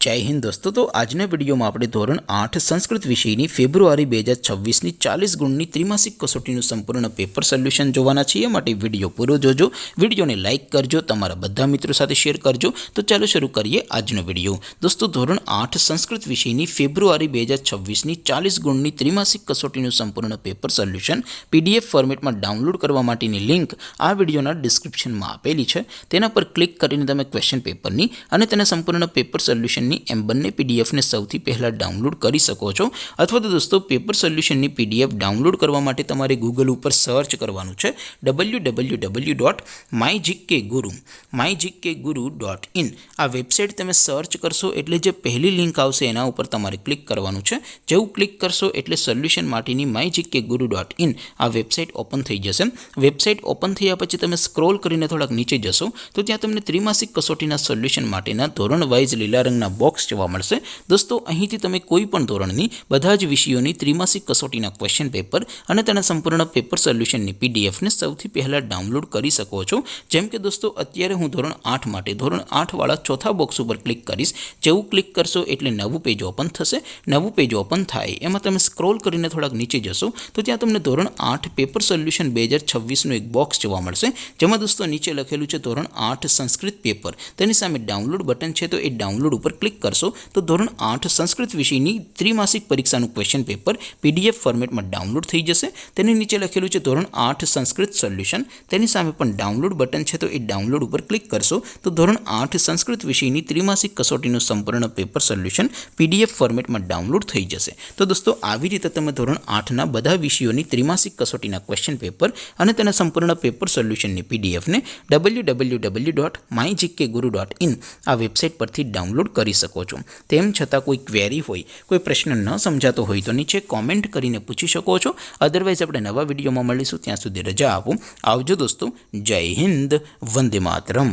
जय हिंद दोस्तों। तो આજના વિડીયોમાં આપણે ધોરણ 8 સંસ્કૃત વિષયની ફેબ્રુઆરી 2026ની 40 ગુણની ત્રિમાસિક કસોટીનું સંપૂર્ણ પેપર સોલ્યુશન જોવાના છીએ। માટે વિડીયો પૂરો જોજો, વિડીયોને લાઇક કરજો, તમારા બધા મિત્રો સાથે શેર કરજો। તો ચાલો શરૂ કરીએ આજનો વિડીયો। દોસ્તો ધોરણ 8 સંસ્કૃત વિષયની ફેબ્રુઆરી 2026ની 40 ગુણની ત્રિમાસિક કસોટીનું સંપૂર્ણ પેપર સોલ્યુશન PDF ફોર્મેટમાં ડાઉનલોડ કરવા માટેની લિંક આ વિડીયોના ડિસ્ક્રિપ્શનમાં આપેલી છે। તેના પર ક્લિક કરીને તમે ક્વેશ્ચન પેપરની અને તેના સંપૂર્ણ પેપર સોલ્યુશન एम बने पीडीएफ ने सौथी पहला डाउनलॉड कर सको छो। अथवा तो दोस्तों पेपर सोल्यूशन पीडीएफ डाउनलॉड करवा माटे तमारे गूगल पर सर्च करवानुं छे www.mygkguru.in आ वेबसाइट तमे सर्च करशो एटले जे पहली लिंक आवशे एना उपर तमारे क्लिक करवानुं छे। जेवुं क्लिक करशो एटले सोल्यूशन माटेनी mygkguru.in आ वेबसाइट ओपन थई जशे। वेबसाइट ओपन थया पछी तमे स्क्रॉल करीने थोड़ाक नीचे जशो तो त्यां तमने त्रिमासिक कसोटीना सोल्यूशन माटेना धोरण वाइज लीला रंगना बॉक्स जोवा मळशे। दोस्तों અહીંથી તમે કોઈ પણ ધોરણની બધા જ વિષયોની ત્રિમાસિક કસોટીના ક્વેશ્ચન પેપર અને તેના સંપૂર્ણ પેપર સોલ્યુશનની PDF ને સૌથી પહેલા ડાઉનલોડ કરી શકો છો। જેમ કે દોસ્તો અત્યારે હું ધોરણ 8 માટે ધોરણ 8 વાળા ચોથા બોક્સ ઉપર ક્લિક કરીશ। જેવું ક્લિક કરશો એટલે નવું પેજ ઓપન થશે। નવું પેજ ઓપન થાય એમાં તમે સ્ક્રોલ કરીને થોડાક નીચે જશો તો ત્યાં તમને ધોરણ 8 પેપર સોલ્યુશન 2026 નું એક બોક્સ જોવા મળશે। જેમાં દોસ્તો નીચે લખેલું છે ધોરણ 8 સંસ્કૃત પેપર, તેની સામે ડાઉનલોડ બટન છે તો એ ડાઉનલોડ ઉપર क्लिक करशो तो धोरण 8 संस्कृत विषयनी त्रिमासिक परीक्षाનું क्वेश्चन पेपर PDF फॉर्मेट में डाउनलॉड थई जशे। तेनी नीचे लखेलुं छे धोरण 8 संस्कृत सोल्यूशन, तेनी सामे पण डाउनलॉड बटन छे तो ए डाउनलॉड पर क्लिक करशो तो धोरण 8 संस्कृत विषयनी त्रिमासिक कसोटीનું संपूर्ण पेपर सोल्यूशन PDF फॉर्मेट में डाउनलॉड थई जशे। तो दोस्तों આવી રીતે તમે ધોરણ 8 ના બધા વિષયોની ત્રિમાસિક કસોટીના ક્વેશ્ચન પેપર અને તેના સંપૂર્ણ પેપર સોલ્યુશનની PDF ને www.mygkguru.in આ વેબસાઇટ પરથી ડાઉનલોડ કરી શકો છો। તેમ છતાં કોઈ ક્વેરી હોય, કોઈ પ્રશ્ન ન સમજાતો હોય તો નીચે કોમેન્ટ કરીને પૂછી શકો છો। અધરવાઇઝ આપણે નવા વિડીયોમાં મળીશું, ત્યાં સુધી રજા આપો। આવજો દોસ્તો, જય હિન્દ, વંદે માતરમ।